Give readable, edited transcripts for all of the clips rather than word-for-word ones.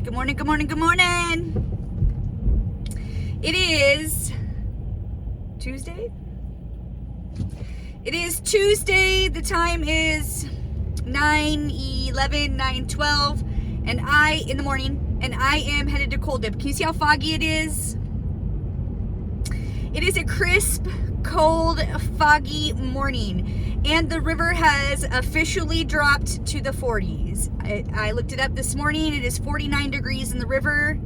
Good morning, good morning, good morning. It is Tuesday. It is Tuesday. The time is 9:11, 9:12, and in the morning, and I am headed to Cold Dip. Can you see how foggy it is? It is a crisp, cold, foggy morning, and the river has officially dropped to the 40s. I looked it up this morning. It is 49 degrees in the river.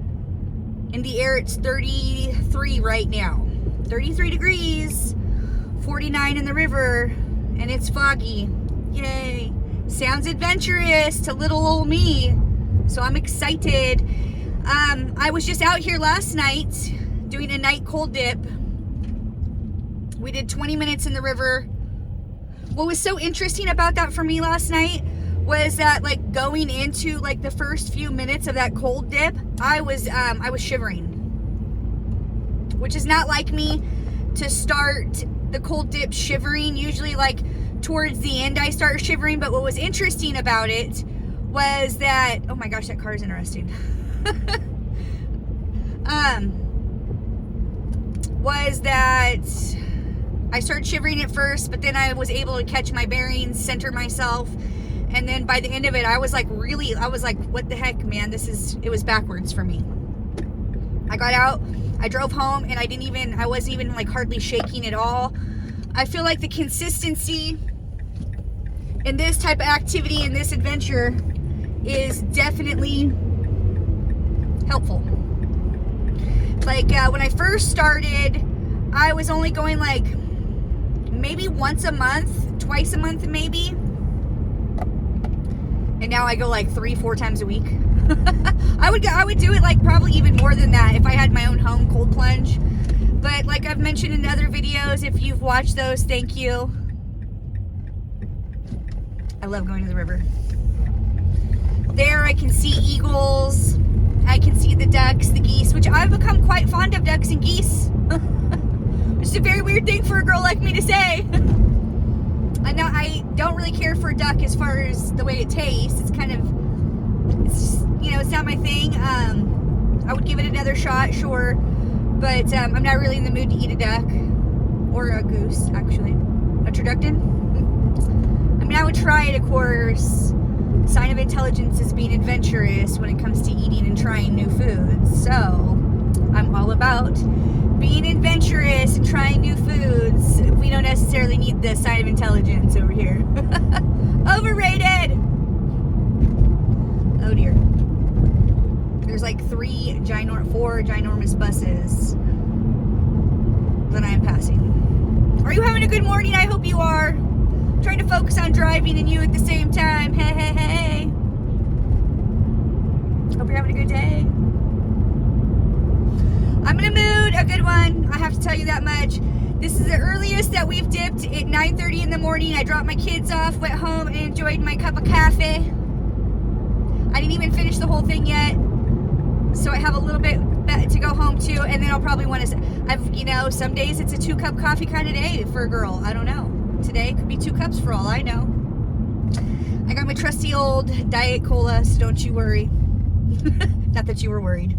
In the air, it's 33 right now. 33 degrees, 49 in the river, and it's foggy. Yay. Sounds adventurous to little old me, so I'm excited. I was just out here last night doing a night cold dip. We did 20 minutes in the river. What was so interesting about that for me last night was that, like, going into like the first few minutes of that cold dip, I was shivering, which is not like me to start the cold dip shivering. Usually, like, towards the end I start shivering. But what was interesting about it was that, oh my gosh, that car is interesting. Was that I started shivering at first, but then I was able to catch my bearings, center myself, and then by the end of it, I was like, what the heck, man, it was backwards for me. I got out, I drove home, and I wasn't even like hardly shaking at all. I feel like the consistency in this type of activity, in this adventure, is definitely helpful. Like, when I first started, I was only going like maybe once a month, twice a month maybe. And now I go like 3-4 times a week. I would do it like probably even more than that if I had my own home cold plunge. But like I've mentioned in other videos, if you've watched those, thank you. I love going to the river. There I can see eagles. I can see the ducks, the geese, which I've become quite fond of ducks and geese. It's a very weird thing for a girl like me to say. I don't really care for duck as far as the way it tastes. It's not my thing. I would give it another shot, sure. But I'm not really in the mood to eat a duck. Or a goose, actually. A turducken. I mean, I would try it, of course. Sign of intelligence is being adventurous when it comes to eating and trying new foods. So, I'm all about being adventurous and trying new foods. We don't necessarily need the sign of intelligence over here. Overrated! Oh dear. There's like 4 ginormous buses that I am passing. Are you having a good morning? I hope you are. I'm trying to focus on driving and you at the same time. Hey, hey, hey. Hope you're having a good day. I'm in a mood, a good one. I have to tell you that much. This is the earliest that we've dipped at 9:30 in the morning. I dropped my kids off, went home, and enjoyed my cup of coffee. I didn't even finish the whole thing yet, so I have a little bit to go home to, and then I'll probably want to. Some days it's a 2-cup coffee kind of day for a girl. I don't know. Today it could be 2 cups for all I know. I got my trusty old Diet Cola, so don't you worry. Not that you were worried.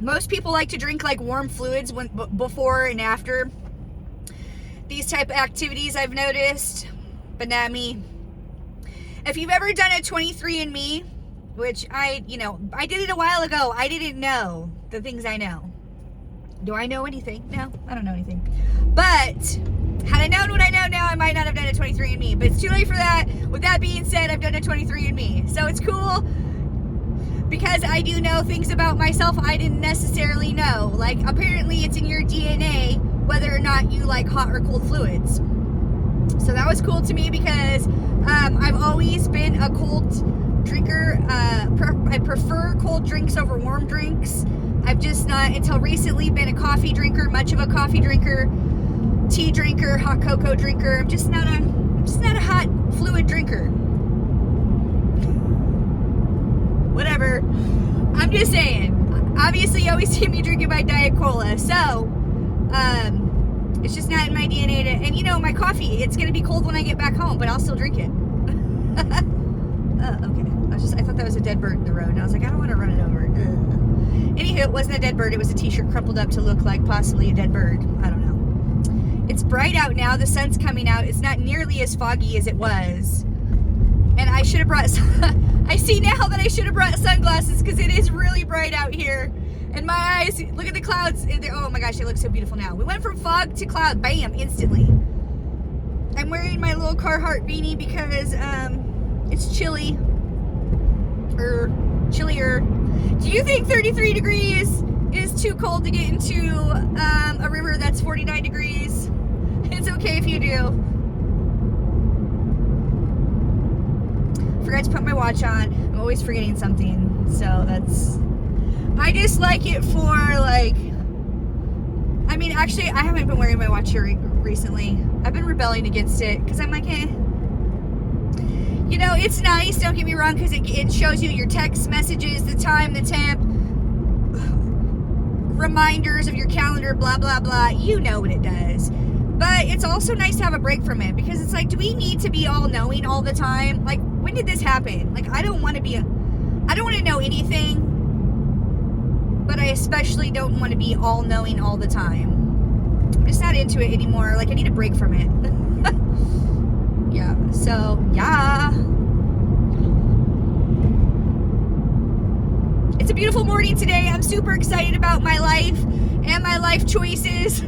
Most people like to drink like warm fluids before and after these type of activities, I've noticed, but not me. If you've ever done a 23andMe, which I did it a while ago. I didn't know the things I know. Do I know anything? No, I don't know anything. But had I known what I know now, I might not have done a 23andMe. But it's too late for that. With that being said, I've done a 23andMe. So it's cool because I do know things about myself I didn't necessarily know. Like, apparently it's in your DNA whether or not you like hot or cold fluids. So that was cool to me because I've always been a cold drinker. I prefer cold drinks over warm drinks. I've just not, until recently, been a coffee drinker, much of a coffee drinker, tea drinker, hot cocoa drinker. I'm just not a hot fluid drinker. Whatever. I'm just saying. Obviously, you always see me drinking my Diet Cola, so it's just not in my DNA to, and my coffee, it's gonna be cold when I get back home, but I'll still drink it. Oh, okay. I thought that was a dead bird in the road, and I was like, I don't want to run it over. Ugh. Anywho, it wasn't a dead bird. It was a t-shirt crumpled up to look like possibly a dead bird. I don't know. It's bright out now. The sun's coming out. It's not nearly as foggy as it was. And I should have brought, I see now that I should have brought sunglasses because it is really bright out here. And my eyes, look at the clouds. Oh my gosh, they look so beautiful now. We went from fog to cloud, bam, instantly. I'm wearing my little Carhartt beanie because it's chilly. Chillier. Do you think 33 degrees is too cold to get into a river that's 49 degrees? It's okay if you do. Forgot to put my watch on. I'm always forgetting something. So that's... I just like it for like... I mean, actually, I haven't been wearing my watch here recently. I've been rebelling against it because I'm like, eh. You know, it's nice, don't get me wrong, because it shows you your text messages, the time, the temp, reminders of your calendar, blah, blah, blah. You know what it does. But it's also nice to have a break from it because it's like, do we need to be all knowing all the time? Like, when did this happen? Like, I don't want to know anything, but I especially don't want to be all knowing all the time. I'm just not into it anymore. Like, I need a break from it. Yeah, so, yeah. It's a beautiful morning today. I'm super excited about my life and my life choices,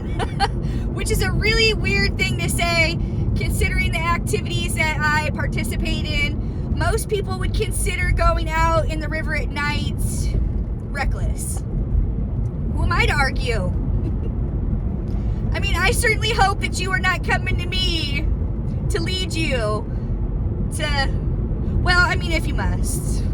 which is a really weird thing to say considering the activities that I participate in. Most people would consider going out in the river at night reckless. Who am I to argue? I mean, I certainly hope that you are not coming to me to lead you to, well, I mean, if you must.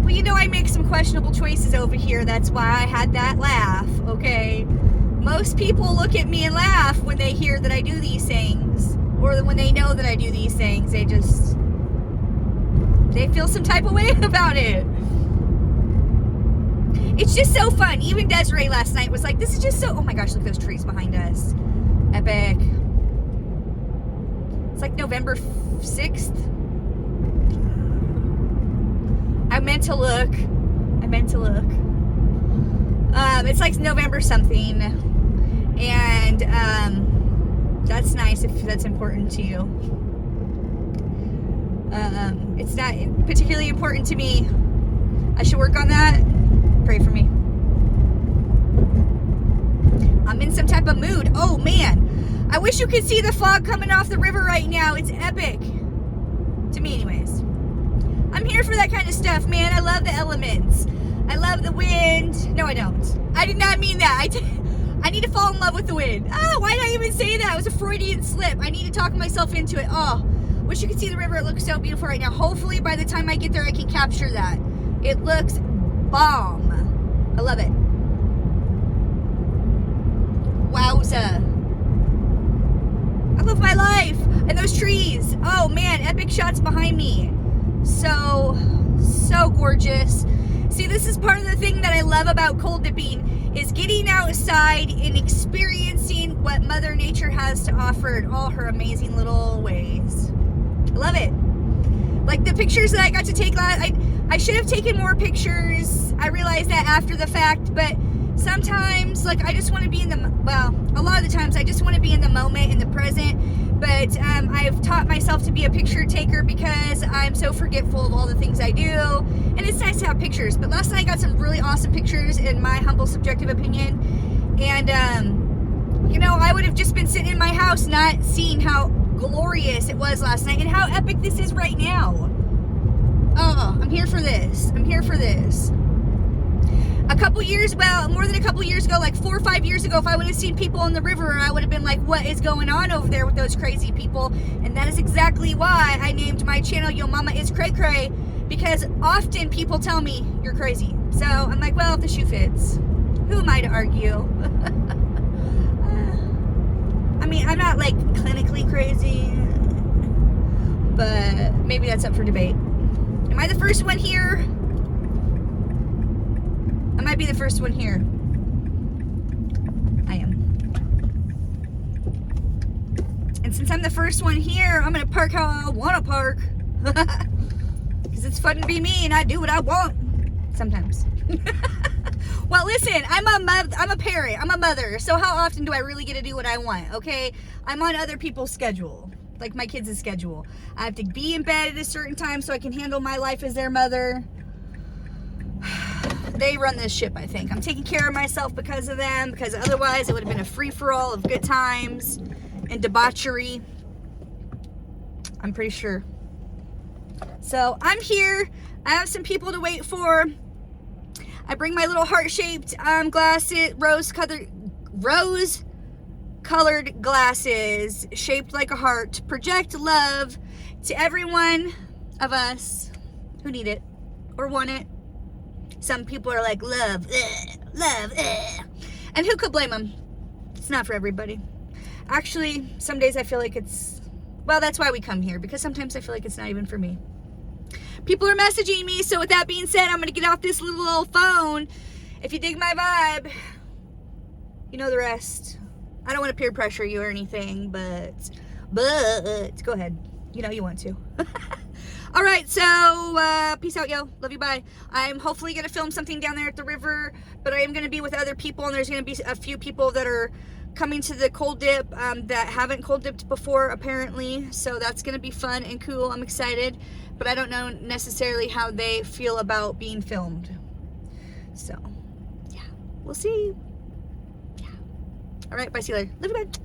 Well, you know, I make some questionable choices over here. That's why I had that laugh, okay? Most people look at me and laugh when they hear that I do these things, or when they know that I do these things. They feel some type of way about it. It's just so fun. Even Desiree last night was like, this is just so, oh my gosh, look at those trees behind us. Epic. It's like November 6th. I meant to look. It's like November something. And that's nice if that's important to you. It's not particularly important to me. I should work on that. Pray for me. I'm in some type of mood. Oh man, I wish you could see the fog coming off the river right now. It's epic. To me anyways. I'm here for that kind of stuff, man. I love the elements. I love the wind. No, I don't. I did not mean that. I need to fall in love with the wind. Oh, why did I even say that? It was a Freudian slip. I need to talk myself into it. Oh, wish you could see the river. It looks so beautiful right now. Hopefully by the time I get there, I can capture that. It looks bomb. I love it. Wowza. I love my life. And those trees. Oh man, epic shots behind me. So gorgeous. See, this is part of the thing that I love about cold dipping is getting outside and experiencing what Mother Nature has to offer in all her amazing little ways. I love it. Like the pictures that I got to take last, I should have taken more pictures. I realized that after the fact, but sometimes, like, I just want to be in the, well, a lot of the times I just want to be in the moment, in the present, but I've taught myself to be a picture taker because I'm so forgetful of all the things I do, and it's nice to have pictures. But last night I got some really awesome pictures, in my humble subjective opinion, and you know, I would have just been sitting in my house not seeing how glorious it was last night and how epic this is right now. Oh, I'm here for this. I'm here for this. A couple years, well, more than a couple years ago, like 4 or 5 years ago, if I would have seen people in the river, I would have been like, what is going on over there with those crazy people? And that is exactly why I named my channel Yo Mama Is Cray Cray, because often people tell me you're crazy. So I'm like, well, if the shoe fits, who am I to argue? I mean, I'm not like clinically crazy, but maybe that's up for debate. Am I the first one here? I might be the first one here. I am. And since I'm the first one here, I'm gonna park how I want to park. Because it's fun to be me and I do what I want. Sometimes. Well, listen, I'm a parent, I'm a mother, so how often do I really get to do what I want, okay? I'm on other people's schedule, like my kids' schedule. I have to be in bed at a certain time so I can handle my life as their mother. They run this ship, I think. I'm taking care of myself because of them, because otherwise it would have been a free-for-all of good times and debauchery. I'm pretty sure. So I'm here. I have some people to wait for. I bring my little heart-shaped glasses, rose-colored glasses shaped like a heart to project love to every one of us who need it or want it. Some people are like, love, love, and who could blame them? It's not for everybody. Actually, some days I feel like it's, well, that's why we come here, because sometimes I feel like it's not even for me. People are messaging me, so with that being said, I'm going to get off this little old phone. If you dig my vibe, you know the rest. I don't want to peer pressure you or anything, but go ahead. You know you want to. All right, so peace out, yo. Love you, bye. I'm hopefully going to film something down there at the river, but I am going to be with other people, and there's going to be a few people that are coming to the cold dip that haven't cold dipped before, apparently. So that's going to be fun and cool. I'm excited, but I don't know necessarily how they feel about being filmed. So, yeah, we'll see. Yeah. All right, bye, see you later. Love you, bye.